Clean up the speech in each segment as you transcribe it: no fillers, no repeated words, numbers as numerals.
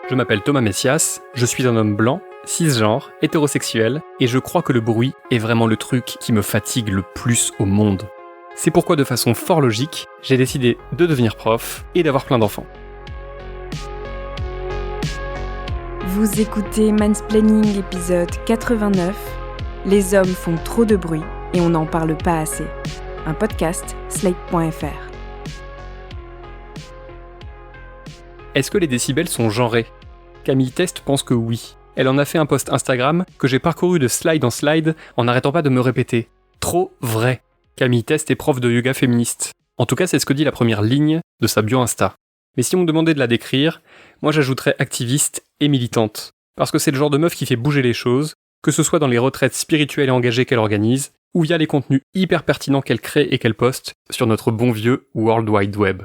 Je m'appelle Thomas Messias, je suis un homme blanc, cisgenre, hétérosexuel, et je crois que le bruit est vraiment le truc qui me fatigue le plus au monde. C'est pourquoi de façon fort logique, j'ai décidé de devenir prof et d'avoir plein d'enfants. Vous écoutez Mansplaining épisode 89. Les hommes font trop de bruit et on n'en parle pas assez. Un podcast Slate.fr. Est-ce que les décibels sont genrés ? Camille Test pense que oui. Elle en a fait un post Instagram que j'ai parcouru de slide en slide en n'arrêtant pas de me répéter. Trop vrai. Camille Test est prof de yoga féministe. En tout cas, c'est ce que dit la première ligne de sa bio Insta. Mais si on me demandait de la décrire, moi j'ajouterais activiste et militante. Parce que c'est le genre de meuf qui fait bouger les choses, que ce soit dans les retraites spirituelles et engagées qu'elle organise, ou via les contenus hyper pertinents qu'elle crée et qu'elle poste sur notre bon vieux World Wide Web.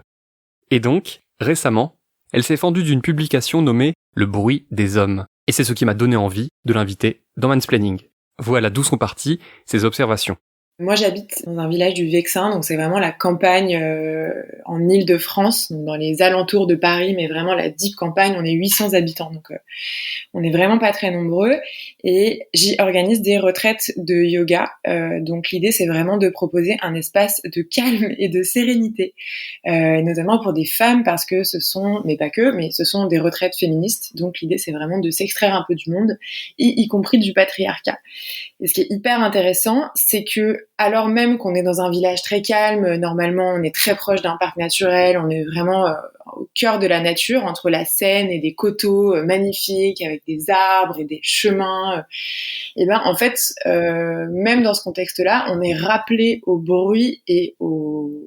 Et donc, récemment, elle s'est fendue d'une publication nommée « Le bruit des hommes ». Et c'est ce qui m'a donné envie de l'inviter dans Mansplaining. Voilà d'où sont parties ses observations. Moi, j'habite dans un village du Vexin, donc c'est vraiment la campagne en Île-de-France, donc dans les alentours de Paris, mais vraiment la deep campagne. On est 800 habitants, donc on n'est vraiment pas très nombreux. Et j'y organise des retraites de yoga. Donc l'idée, c'est vraiment de proposer un espace de calme et de sérénité, notamment pour des femmes, parce que ce sont, mais pas que, mais ce sont des retraites féministes. Donc l'idée, c'est vraiment de s'extraire un peu du monde, y compris du patriarcat. Et ce qui est hyper intéressant, c'est que alors même qu'on est dans un village très calme, normalement on est très proche d'un parc naturel, on est vraiment au cœur de la nature, entre la Seine et des coteaux magnifiques avec des arbres et des chemins. Et ben en fait, même dans ce contexte-là, on est rappelé au bruit et aux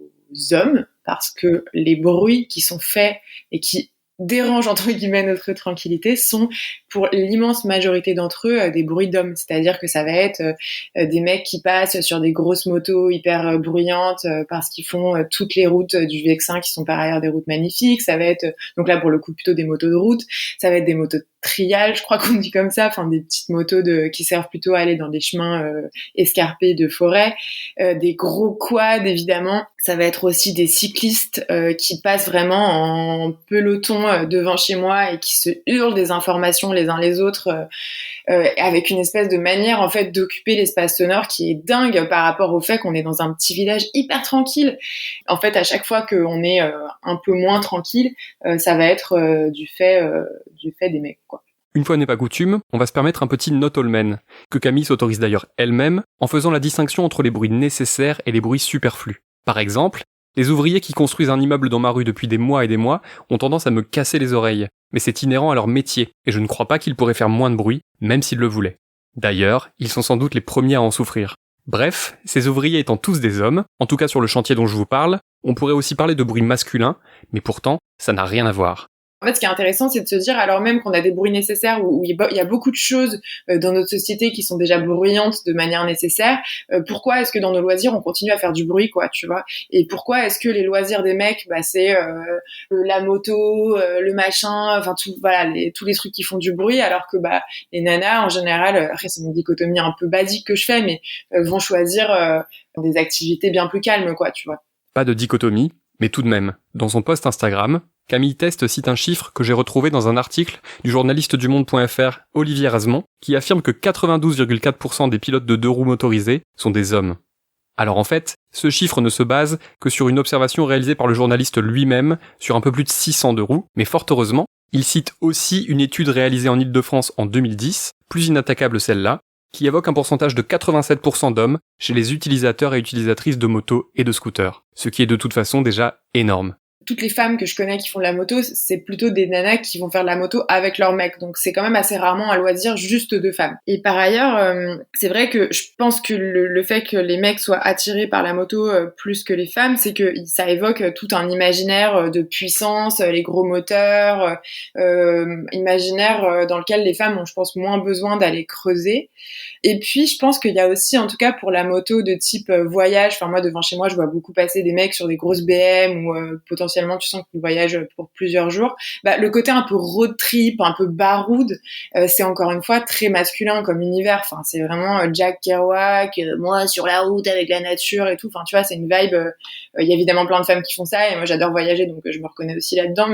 hommes, parce que les bruits qui sont faits et qui dérangent entre guillemets notre tranquillité sont pour l'immense majorité d'entre eux des bruits d'hommes, c'est-à-dire que ça va être des mecs qui passent sur des grosses motos hyper bruyantes parce qu'ils font toutes les routes du Vexin qui sont par ailleurs des routes magnifiques, ça va être donc là pour le coup plutôt des motos de route, ça va être des motos de trial, je crois qu'on dit comme ça, enfin des petites motos qui servent plutôt à aller dans des chemins escarpés de forêt, des gros quads évidemment, ça va être aussi des cyclistes qui passent vraiment en peloton devant chez moi et qui se hurlent des informations les uns les autres avec une espèce de manière en fait d'occuper l'espace sonore qui est dingue par rapport au fait qu'on est dans un petit village hyper tranquille. En fait, à chaque fois qu'on est un peu moins tranquille, ça va être du fait des mecs, quoi. Une fois n'est pas coutume, on va se permettre un petit not all men, que Camille s'autorise d'ailleurs elle-même en faisant la distinction entre les bruits nécessaires et les bruits superflus. Par exemple, les ouvriers qui construisent un immeuble dans ma rue depuis des mois et des mois ont tendance à me casser les oreilles, mais c'est inhérent à leur métier, et je ne crois pas qu'ils pourraient faire moins de bruit, même s'ils le voulaient. D'ailleurs, ils sont sans doute les premiers à en souffrir. Bref, ces ouvriers étant tous des hommes, en tout cas sur le chantier dont je vous parle, on pourrait aussi parler de bruit masculin, mais pourtant, ça n'a rien à voir. En fait, ce qui est intéressant, c'est de se dire, alors même qu'on a des bruits nécessaires, où il y a beaucoup de choses dans notre société qui sont déjà bruyantes de manière nécessaire, pourquoi est-ce que dans nos loisirs, on continue à faire du bruit, quoi, tu vois ? Et pourquoi est-ce que les loisirs des mecs, c'est la moto, le machin, enfin tout, voilà, tous les trucs qui font du bruit, alors que les nanas, en général, après c'est une dichotomie un peu basique que je fais, mais vont choisir des activités bien plus calmes, quoi, tu vois. Pas de dichotomie, mais tout de même, dans son post Instagram, Camille Test cite un chiffre que j'ai retrouvé dans un article du journaliste du Monde.fr Olivier Razemont, qui affirme que 92,4% des pilotes de deux roues motorisés sont des hommes. Alors en fait, ce chiffre ne se base que sur une observation réalisée par le journaliste lui-même sur un peu plus de 600 deux roues, mais fort heureusement, il cite aussi une étude réalisée en Île-de-France en 2010, plus inattaquable celle-là, qui évoque un pourcentage de 87% d'hommes chez les utilisateurs et utilisatrices de motos et de scooters, ce qui est de toute façon déjà énorme. Toutes les femmes que je connais qui font de la moto, c'est plutôt des nanas qui vont faire de la moto avec leur mec. Donc c'est quand même assez rarement un loisir juste de femmes. Et par ailleurs, c'est vrai que je pense que le fait que les mecs soient attirés par la moto plus que les femmes, c'est que ça évoque tout un imaginaire de puissance, les gros moteurs, imaginaire dans lequel les femmes ont, je pense, moins besoin d'aller creuser. Et puis, je pense qu'il y a aussi, en tout cas pour la moto de type voyage, enfin moi devant chez moi, je vois beaucoup passer des mecs sur des grosses BM ou potentiellement potentiellement tu sens que tu voyages pour plusieurs jours. Le côté un peu road trip, un peu baroud, c'est encore une fois très masculin comme univers. Enfin, c'est vraiment Jack Kerouac, moi sur la route avec la nature et tout. Enfin, tu vois, c'est une vibe. Il y a évidemment plein de femmes qui font ça et moi j'adore voyager, donc je me reconnais aussi là-dedans.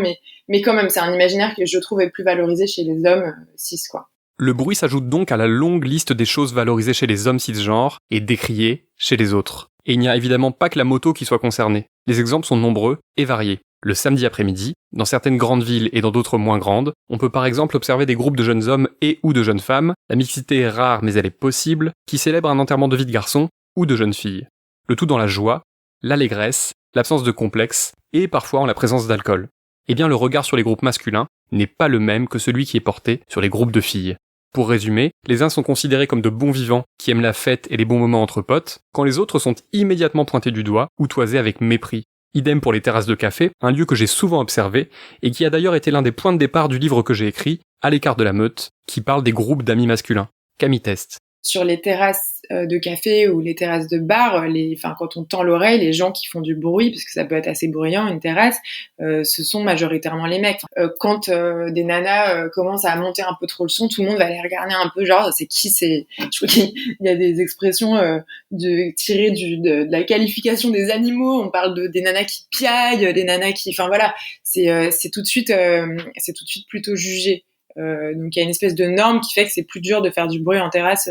Mais quand même, c'est un imaginaire que je trouve est plus valorisé chez les hommes cis, quoi. Le bruit s'ajoute donc à la longue liste des choses valorisées chez les hommes cisgenres et décriées chez les autres. Et il n'y a évidemment pas que la moto qui soit concernée. Les exemples sont nombreux et variés. Le samedi après-midi, dans certaines grandes villes et dans d'autres moins grandes, on peut par exemple observer des groupes de jeunes hommes et ou de jeunes femmes, la mixité est rare mais elle est possible, qui célèbrent un enterrement de vie de garçon ou de jeune fille. Le tout dans la joie, l'allégresse, l'absence de complexe et parfois en la présence d'alcool. Eh bien le regard sur les groupes masculins n'est pas le même que celui qui est porté sur les groupes de filles. Pour résumer, les uns sont considérés comme de bons vivants qui aiment la fête et les bons moments entre potes, quand les autres sont immédiatement pointés du doigt ou toisés avec mépris. Idem pour les terrasses de café, un lieu que j'ai souvent observé et qui a d'ailleurs été l'un des points de départ du livre que j'ai écrit, À l'écart de la meute, qui parle des groupes d'amis masculins. Camille Test. Sur les terrasses de café ou les terrasses de bar, quand on tend l'oreille, les gens qui font du bruit, parce que ça peut être assez bruyant, une terrasse, ce sont majoritairement les mecs. Quand des nanas commencent à monter un peu trop le son, tout le monde va les regarder un peu, genre, c'est qui c'est... Je crois qu'il y a des expressions tirées de la qualification des animaux, on parle des nanas qui piaillent, des nanas qui... Enfin voilà, c'est tout de suite plutôt jugé. Donc il y a une espèce de norme qui fait que c'est plus dur de faire du bruit en terrasse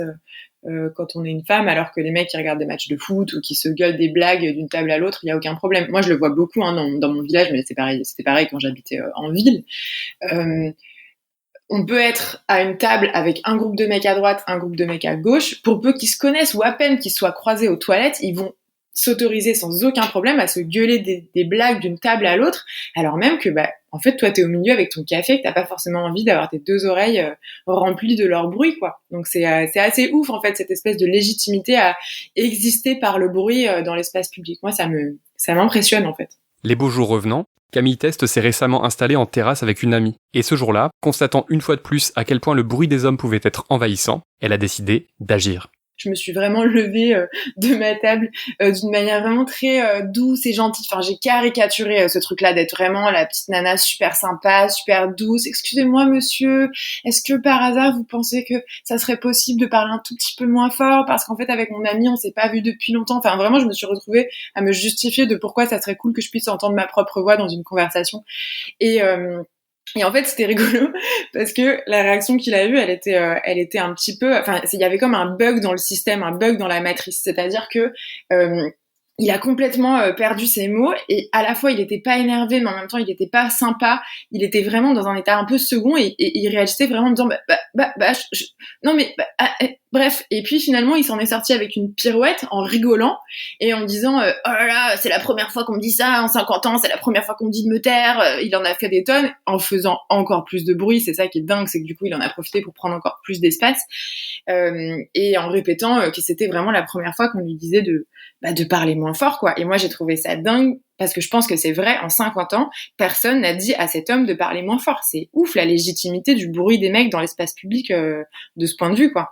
quand on est une femme, alors que les mecs qui regardent des matchs de foot ou qui se gueulent des blagues d'une table à l'autre, il y a aucun problème. Moi je le vois beaucoup dans mon village, mais c'était pareil quand j'habitais en ville. On peut être à une table avec un groupe de mecs à droite, un groupe de mecs à gauche, pour peu qu'ils se connaissent ou à peine qu'ils soient croisés aux toilettes, ils vont s'autoriser sans aucun problème à se gueuler des blagues d'une table à l'autre, alors même que en fait toi t'es au milieu avec ton café, que t'as pas forcément envie d'avoir tes deux oreilles remplies de leur bruit, quoi. Donc c'est assez ouf en fait, cette espèce de légitimité à exister par le bruit dans l'espace public. Moi ça m'impressionne en fait. Les beaux jours revenant, Camille Test s'est récemment installée en terrasse avec une amie. Et ce jour-là, constatant une fois de plus à quel point le bruit des hommes pouvait être envahissant, elle a décidé d'agir. Je me suis vraiment levée de ma table d'une manière vraiment très douce et gentille. Enfin, j'ai caricaturé ce truc-là d'être vraiment la petite nana super sympa, super douce. Excusez-moi, monsieur, est-ce que par hasard vous pensez que ça serait possible de parler un tout petit peu moins fort? Parce qu'en fait, avec mon ami, on s'est pas vu depuis longtemps. Enfin, vraiment, je me suis retrouvée à me justifier de pourquoi ça serait cool que je puisse entendre ma propre voix dans une conversation. Et en fait, c'était rigolo parce que la réaction qu'il a eue, elle était un petit peu, enfin, il y avait comme un bug dans le système, un bug dans la matrice. C'est-à-dire que il a complètement perdu ses mots et à la fois il était pas énervé mais en même temps il était pas sympa, il était vraiment dans un état un peu second et il réagissait vraiment en disant non mais bref, et puis finalement il s'en est sorti avec une pirouette en rigolant et en disant oh là là, c'est la première fois qu'on me dit ça en 50 ans, c'est la première fois qu'on me dit de me taire. Il en a fait des tonnes en faisant encore plus de bruit, c'est ça qui est dingue, c'est que du coup il en a profité pour prendre encore plus d'espace et en répétant que c'était vraiment la première fois qu'on lui disait de parler moins fort, quoi. Et moi, j'ai trouvé ça dingue, parce que je pense que c'est vrai, en 50 ans, personne n'a dit à cet homme de parler moins fort. C'est ouf, la légitimité du bruit des mecs dans l'espace public de ce point de vue, quoi.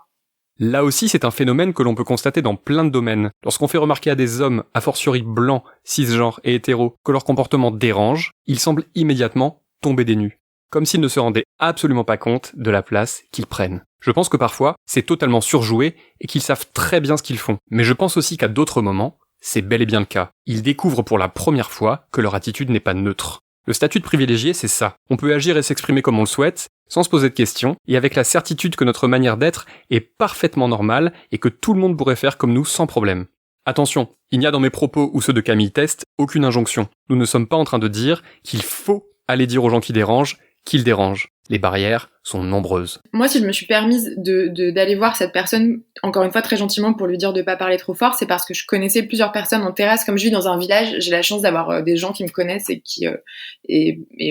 Là aussi, c'est un phénomène que l'on peut constater dans plein de domaines. Lorsqu'on fait remarquer à des hommes, a fortiori blancs, cisgenres et hétéros, que leur comportement dérange, ils semblent immédiatement tomber des nues. Comme s'ils ne se rendaient absolument pas compte de la place qu'ils prennent. Je pense que parfois, c'est totalement surjoué et qu'ils savent très bien ce qu'ils font. Mais je pense aussi qu'à d'autres moments, c'est bel et bien le cas. Ils découvrent pour la première fois que leur attitude n'est pas neutre. Le statut de privilégié, c'est ça. On peut agir et s'exprimer comme on le souhaite, sans se poser de questions, et avec la certitude que notre manière d'être est parfaitement normale et que tout le monde pourrait faire comme nous sans problème. Attention, il n'y a dans mes propos ou ceux de Camille Test aucune injonction. Nous ne sommes pas en train de dire qu'il faut aller dire aux gens qui dérangent qu'ils dérangent. Les barrières sont nombreuses. Moi, si je me suis permise d'aller voir cette personne, encore une fois très gentiment pour lui dire de pas parler trop fort, c'est parce que je connaissais plusieurs personnes en terrasse. Comme je vis dans un village, j'ai la chance d'avoir des gens qui me connaissent et qui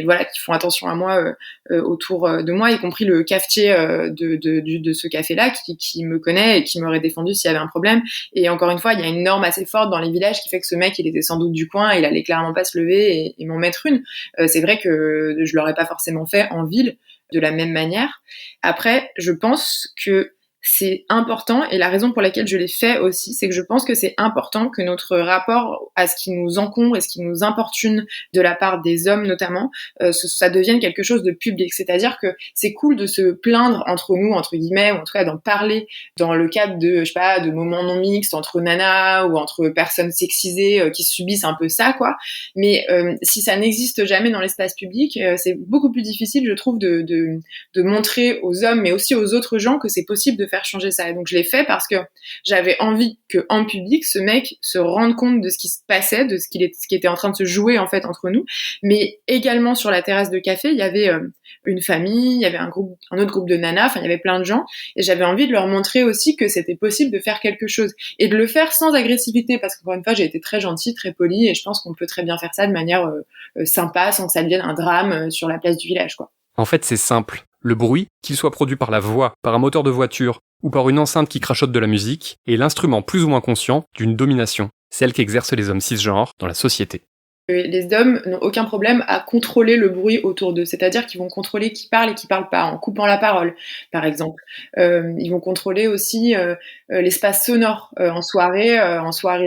voilà, qui font attention à moi autour de moi, y compris le cafetier de ce café-là qui me connaît et qui m'aurait défendu s'il y avait un problème. Et encore une fois, il y a une norme assez forte dans les villages qui fait que ce mec, il était sans doute du coin, il allait clairement pas se lever et m'en mettre une. C'est vrai que je l'aurais pas forcément fait en ville de la même manière. Après, je pense que c'est important, et la raison pour laquelle je l'ai fait aussi, c'est que je pense que c'est important que notre rapport à ce qui nous encombre et ce qui nous importune de la part des hommes notamment, ça devienne quelque chose de public. C'est-à-dire que c'est cool de se plaindre entre nous, entre guillemets, ou en tout cas d'en parler dans le cadre de, je sais pas, de moments non mixtes entre nanas ou entre personnes sexisées qui subissent un peu ça, quoi. Mais si ça n'existe jamais dans l'espace public, c'est beaucoup plus difficile, je trouve, de montrer aux hommes, mais aussi aux autres gens, que c'est possible de faire changer ça. Et donc je l'ai fait parce que j'avais envie que en public, ce mec se rende compte de ce qui se passait, de ce qui était en train de se jouer en fait entre nous. Mais également sur la terrasse de café, il y avait une famille, il y avait un autre groupe de nanas, enfin il y avait plein de gens, et j'avais envie de leur montrer aussi que c'était possible de faire quelque chose et de le faire sans agressivité, parce qu'encore une fois j'ai été très gentille, très polie, et je pense qu'on peut très bien faire ça de manière sympa, sans que ça devienne un drame sur la place du village, quoi. En fait, c'est simple. Le bruit, qu'il soit produit par la voix, par un moteur de voiture ou par une enceinte qui crachote de la musique, est l'instrument plus ou moins conscient d'une domination, celle qu'exercent les hommes cisgenres dans la société. Les hommes n'ont aucun problème à contrôler le bruit autour d'eux, c'est-à-dire qu'ils vont contrôler qui parle et qui parle pas, en coupant la parole, par exemple. Ils vont contrôler aussi l'espace sonore en soirée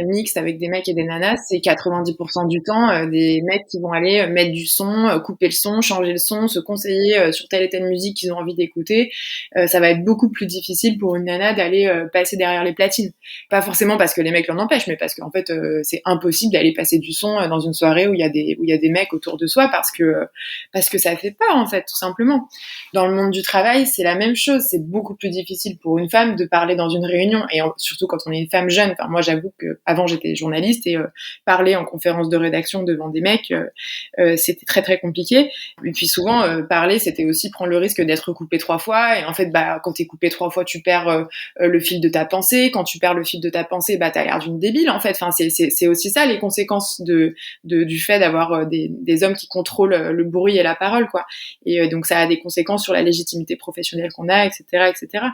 mixte avec des mecs et des nanas. C'est 90% du temps des mecs qui vont aller mettre du son, couper le son, changer le son, se conseiller sur telle et telle musique qu'ils ont envie d'écouter. Ça va être beaucoup plus difficile pour une nana d'aller passer derrière les platines. Pas forcément parce que les mecs l'en empêchent, mais parce qu'en fait c'est impossible d'aller passer du son dans une soirée où il y a des mecs autour de soi, parce que ça fait peur en fait, tout simplement. Dans le monde du travail, c'est la même chose. C'est beaucoup plus difficile pour une femme de parler dans une réunion, et surtout quand on est une femme jeune. Enfin, moi j'avoue que avant j'étais journaliste, et parler en conférence de rédaction devant des mecs, c'était très très compliqué. Et puis souvent parler, c'était aussi prendre le risque d'être coupé 3 fois, et en fait quand t'es coupé 3 fois, tu perds le fil de ta pensée. Quand tu perds le fil de ta pensée, t'as l'air d'une débile en fait. Enfin, c'est aussi ça les conséquences du fait d'avoir des hommes qui contrôlent le bruit et la parole, quoi. Et donc ça a des conséquences sur la légitimité professionnelle qu'on a, etc., etc.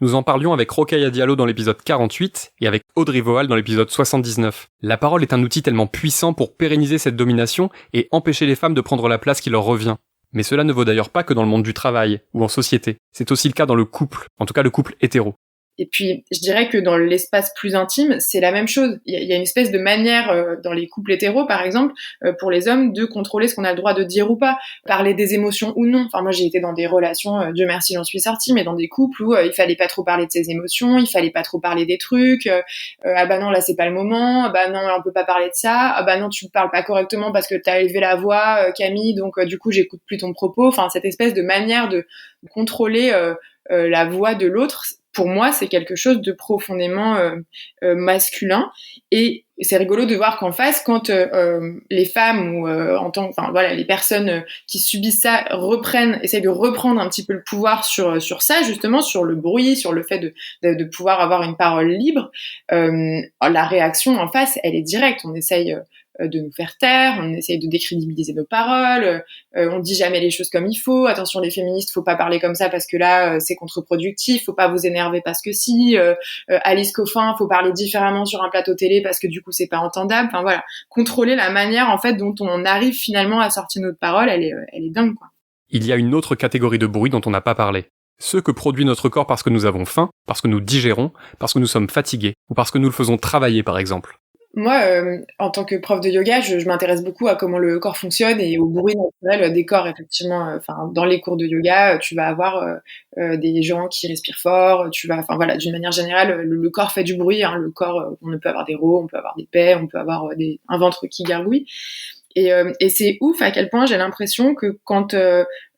Nous en parlions avec Rokhaya Diallo dans l'épisode 48 et avec Audrey Voal dans l'épisode 79. La parole est un outil tellement puissant pour pérenniser cette domination et empêcher les femmes de prendre la place qui leur revient. Mais cela ne vaut d'ailleurs pas que dans le monde du travail ou en société. C'est aussi le cas dans le couple, en tout cas le couple hétéro. Et puis, je dirais que dans l'espace plus intime, c'est la même chose. Il y a une espèce de manière, dans les couples hétéros, par exemple, pour les hommes, de contrôler ce qu'on a le droit de dire ou pas, parler des émotions ou non. Enfin, moi, j'ai été dans des relations, Dieu merci, j'en suis sortie, mais dans des couples où il fallait pas trop parler de ses émotions, il fallait pas trop parler des trucs. Ah bah non, là, c'est pas le moment. Ah bah non, là, on peut pas parler de ça. Ah bah non, tu parles pas correctement parce que t'as élevé la voix, Camille, donc du coup, j'écoute plus ton propos. Enfin, cette espèce de manière de contrôler la voix de l'autre, pour moi, c'est quelque chose de profondément masculin. Et c'est rigolo de voir qu'en face, quand les femmes ou les personnes qui subissent ça essayent de reprendre un petit peu le pouvoir sur ça, justement, sur le bruit, sur le fait de pouvoir avoir une parole libre, la réaction en face, elle est directe. On essaye de nous faire taire, on essaye de décrédibiliser nos paroles, on dit jamais les choses comme il faut. Attention les féministes, faut pas parler comme ça parce que là c'est contre-productif, faut pas vous énerver parce que si, Alice Coffin, faut parler différemment sur un plateau télé parce que du coup c'est pas entendable. Enfin voilà, contrôler la manière en fait dont on arrive finalement à sortir notre parole, elle est dingue, quoi. Il y a une autre catégorie de bruit dont on n'a pas parlé. Ceux que produit notre corps parce que nous avons faim, parce que nous digérons, parce que nous sommes fatigués, ou parce que nous le faisons travailler par exemple. Moi, en tant que prof de yoga, je m'intéresse beaucoup à comment le corps fonctionne et au bruit naturel des corps, effectivement. Enfin, dans les cours de yoga, tu vas avoir des gens qui respirent fort. D'une manière générale, le corps fait du bruit. Hein, le corps, on peut avoir des rots, on peut avoir des paix, on peut avoir un ventre qui gargouille. Et c'est ouf à quel point j'ai l'impression que quand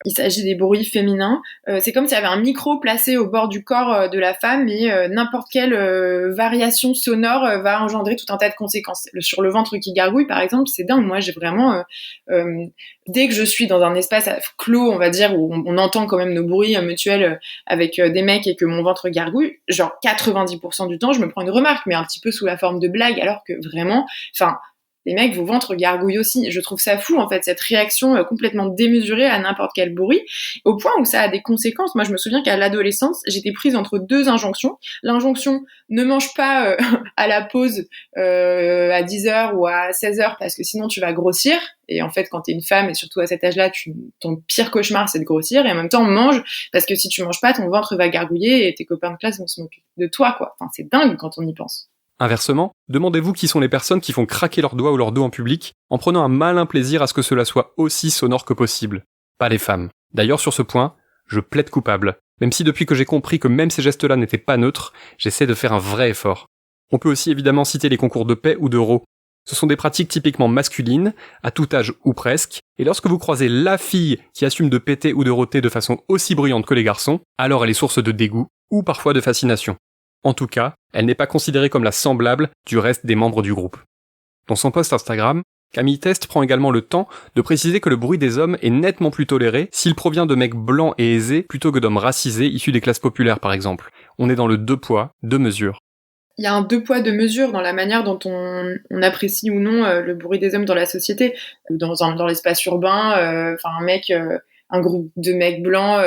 il s'agit des bruits féminins, c'est comme s'il y avait un micro placé au bord du corps de la femme, et n'importe quelle variation sonore va engendrer tout un tas de conséquences. Sur le ventre qui gargouille, par exemple, c'est dingue. Moi, j'ai vraiment... dès que je suis dans un espace clos, on va dire, où on entend quand même nos bruits mutuels avec des mecs et que mon ventre gargouille, genre 90% du temps, je me prends une remarque, mais un petit peu sous la forme de blague, alors que vraiment... les mecs, vos ventres gargouillent aussi. Je trouve ça fou, en fait, cette réaction complètement démesurée à n'importe quel bruit, au point où ça a des conséquences. Moi, je me souviens qu'à l'adolescence, j'étais prise entre 2 injonctions. L'injonction, ne mange pas à la pause à 10h ou à 16h parce que sinon tu vas grossir. Et en fait, quand t'es une femme, et surtout à cet âge-là, ton pire cauchemar, c'est de grossir. Et en même temps, mange, parce que si tu manges pas, ton ventre va gargouiller et tes copains de classe vont se moquer de toi, quoi. Enfin, c'est dingue quand on y pense. Inversement, demandez-vous qui sont les personnes qui font craquer leurs doigts ou leur dos en public en prenant un malin plaisir à ce que cela soit aussi sonore que possible. Pas les femmes. D'ailleurs, sur ce point, je plaide coupable. Même si depuis que j'ai compris que même ces gestes-là n'étaient pas neutres, j'essaie de faire un vrai effort. On peut aussi évidemment citer les concours de paix ou de row. Ce sont des pratiques typiquement masculines, à tout âge ou presque, et lorsque vous croisez la fille qui assume de péter ou de rôter de façon aussi bruyante que les garçons, alors elle est source de dégoût, ou parfois de fascination. En tout cas, elle n'est pas considérée comme la semblable du reste des membres du groupe. Dans son post Instagram, Camille Test prend également le temps de préciser que le bruit des hommes est nettement plus toléré s'il provient de mecs blancs et aisés plutôt que d'hommes racisés issus des classes populaires par exemple. On est dans le 2 poids, 2 mesures. Il y a un 2 poids 2 mesures dans la manière dont on apprécie ou non le bruit des hommes dans la société. Dans l'espace urbain, un groupe de mecs blancs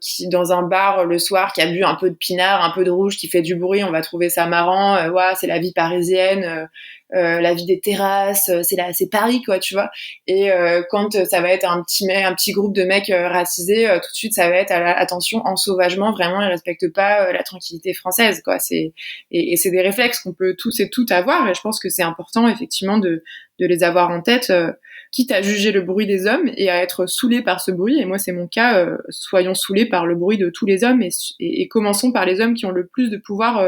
qui dans un bar le soir, qui a bu un peu de pinard, un peu de rouge, qui fait du bruit, on va trouver ça marrant. C'est la vie parisienne, la vie des terrasses, c'est Paris, quoi, tu vois. Et quand ça va être un petit groupe de mecs racisés, tout de suite ça va être attention, ensauvagement, vraiment ils respectent pas la tranquillité française, quoi. C'est des réflexes qu'on peut tous et toutes avoir, et je pense que c'est important effectivement de les avoir en tête, quitte à juger le bruit des hommes et à être saoulé par ce bruit. Et moi c'est mon cas, soyons saoulés par le bruit de tous les hommes et commençons par les hommes qui ont le plus de pouvoir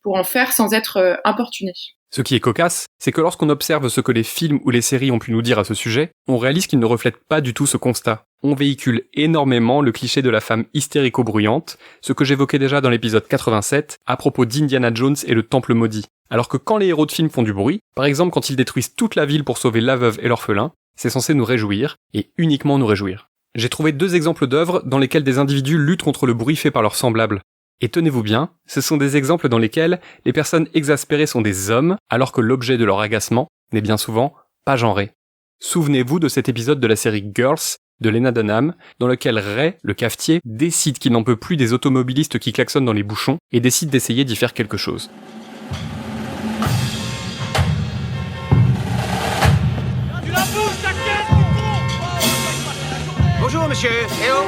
pour en faire sans être importunés. Ce qui est cocasse, c'est que lorsqu'on observe ce que les films ou les séries ont pu nous dire à ce sujet, on réalise qu'ils ne reflètent pas du tout ce constat. On véhicule énormément le cliché de la femme hystérico-bruyante, ce que j'évoquais déjà dans l'épisode 87 à propos d'Indiana Jones et le Temple maudit. Alors que quand les héros de films font du bruit, par exemple quand ils détruisent toute la ville pour sauver la veuve et l'orphelin, c'est censé nous réjouir, et uniquement nous réjouir. J'ai trouvé 2 exemples d'œuvres dans lesquelles des individus luttent contre le bruit fait par leurs semblables. Et tenez-vous bien, ce sont des exemples dans lesquels les personnes exaspérées sont des hommes, alors que l'objet de leur agacement n'est bien souvent pas genré. Souvenez-vous de cet épisode de la série Girls de Lena Dunham, dans lequel Ray, le cafetier, décide qu'il n'en peut plus des automobilistes qui klaxonnent dans les bouchons et décide d'essayer d'y faire quelque chose. Tu la bouges, ta caisse, du con! Bonjour, monsieur. Eh oh!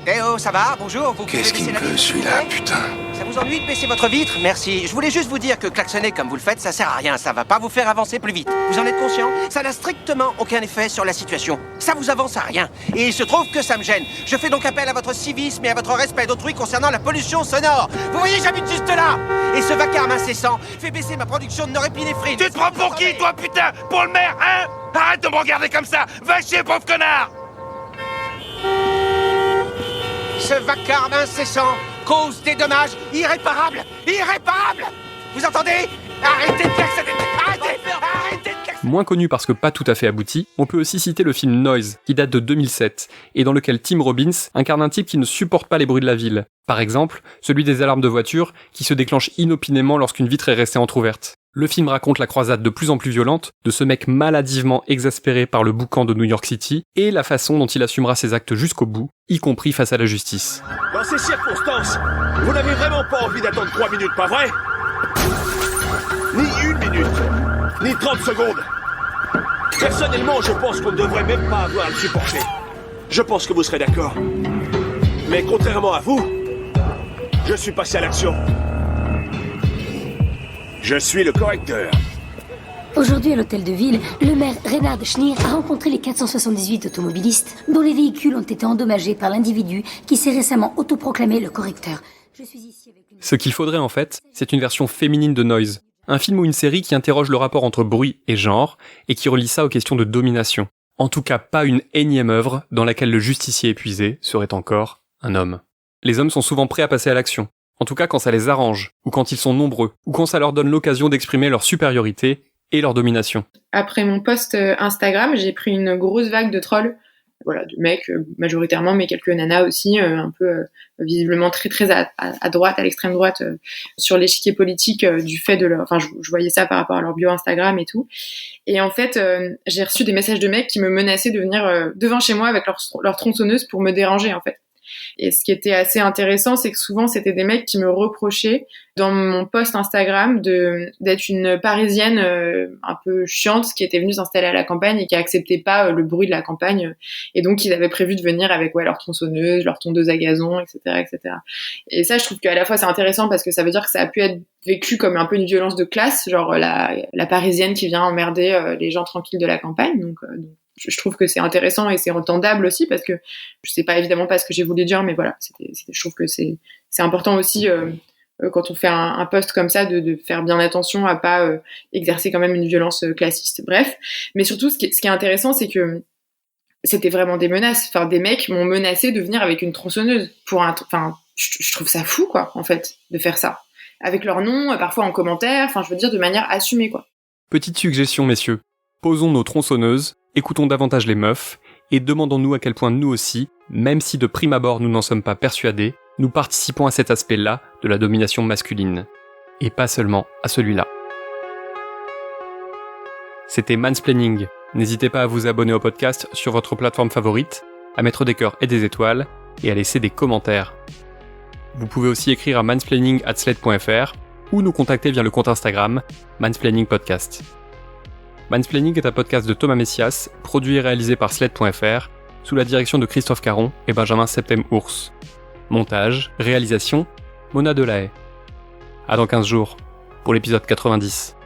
Eh oh, ça va? Bonjour, vous Qu'est-ce pouvez qu'il baisser me la veut, vitre, celui-là, s'il vous plaît? putain? Ça vous ennuie de baisser votre vitre? Merci. Je voulais juste vous dire que klaxonner comme vous le faites, ça sert à rien. Ça va pas vous faire avancer plus vite. Vous en êtes conscient? Ça n'a strictement aucun effet sur la situation. Ça vous avance à rien. Et il se trouve que ça me gêne. Je fais donc appel à votre civisme et à votre respect d'autrui concernant la pollution sonore. Vous voyez, j'habite juste là. Et ce vacarme incessant fait baisser ma production de norépinéphrine. Tu te prends pour qui, toi, putain? Pour le maire, hein? Arrête de me regarder comme ça! Va chier, pauvre connard! Ce vacarme incessant cause des dommages irréparables. Irréparables! Vous entendez? Arrêtez de klaxonner! Arrêtez de klaxonner! Moins connu parce que pas tout à fait abouti, on peut aussi citer le film Noise, qui date de 2007, et dans lequel Tim Robbins incarne un type qui ne supporte pas les bruits de la ville. Par exemple, celui des alarmes de voiture qui se déclenchent inopinément lorsqu'une vitre est restée entrouverte. Le film raconte la croisade de plus en plus violente de ce mec maladivement exaspéré par le boucan de New York City et la façon dont il assumera ses actes jusqu'au bout, y compris face à la justice. Dans ces circonstances, vous n'avez vraiment pas envie d'attendre 3 minutes, pas vrai? Ni 1 minute, ni 30 secondes. Personnellement, je pense qu'on ne devrait même pas avoir à le supporter. Je pense que vous serez d'accord. Mais contrairement à vous, je suis passé à l'action. Je suis le correcteur. Aujourd'hui, à l'hôtel de ville, le maire Reinhard Schneer a rencontré les 478 automobilistes dont les véhicules ont été endommagés par l'individu qui s'est récemment autoproclamé le correcteur. Je suis ici avec une... Ce qu'il faudrait en fait, c'est une version féminine de Noise. Un film ou une série qui interroge le rapport entre bruit et genre, et qui relie ça aux questions de domination. En tout cas, pas une énième œuvre dans laquelle le justicier épuisé serait encore un homme. Les hommes sont souvent prêts à passer à l'action. En tout cas quand ça les arrange, ou quand ils sont nombreux, ou quand ça leur donne l'occasion d'exprimer leur supériorité et leur domination. Après mon post Instagram, j'ai pris une grosse vague de trolls voilà, de mecs majoritairement, mais quelques nanas aussi, un peu visiblement très très à droite, à l'extrême droite, sur l'échiquier politique du fait de leur... Enfin, je voyais ça par rapport à leur bio Instagram et tout. Et en fait, j'ai reçu des messages de mecs qui me menaçaient de venir devant chez moi avec leur tronçonneuse pour me déranger, en fait. Et ce qui était assez intéressant, c'est que souvent, c'était des mecs qui me reprochaient dans mon post Instagram d'être une Parisienne un peu chiante qui était venue s'installer à la campagne et qui acceptait pas le bruit de la campagne. Et donc, ils avaient prévu de venir avec leur tronçonneuse, leur tondeuse à gazon, etc., etc. Et ça, je trouve qu'à la fois, c'est intéressant parce que ça veut dire que ça a pu être vécu comme un peu une violence de classe, genre la Parisienne qui vient emmerder les gens tranquilles de la campagne. Donc je trouve que c'est intéressant et c'est entendable aussi parce que je sais pas évidemment pas ce que j'ai voulu dire, mais voilà, je trouve que c'est important aussi quand on fait un post comme ça de faire bien attention à pas exercer quand même une violence classiste. Bref, mais surtout ce qui est intéressant, c'est que c'était vraiment des menaces. Enfin, des mecs m'ont menacé de venir avec une tronçonneuse je trouve ça fou quoi en fait de faire ça avec leur nom, parfois en commentaire. Enfin, je veux dire de manière assumée quoi. Petite suggestion, messieurs. Posons nos tronçonneuses, écoutons davantage les meufs, et demandons-nous à quel point nous aussi, même si de prime abord nous n'en sommes pas persuadés, nous participons à cet aspect-là de la domination masculine. Et pas seulement à celui-là. C'était Mansplaining. N'hésitez pas à vous abonner au podcast sur votre plateforme favorite, à mettre des cœurs et des étoiles, et à laisser des commentaires. Vous pouvez aussi écrire à mansplaining@slate.fr ou nous contacter via le compte Instagram Mansplaining Podcast. Mansplaining est un podcast de Thomas Messias, produit et réalisé par Slate.fr, sous la direction de Christophe Caron et Benjamin Septem-Ours. Montage, réalisation, Mona Delahaye. À dans 15 jours, pour l'épisode 90.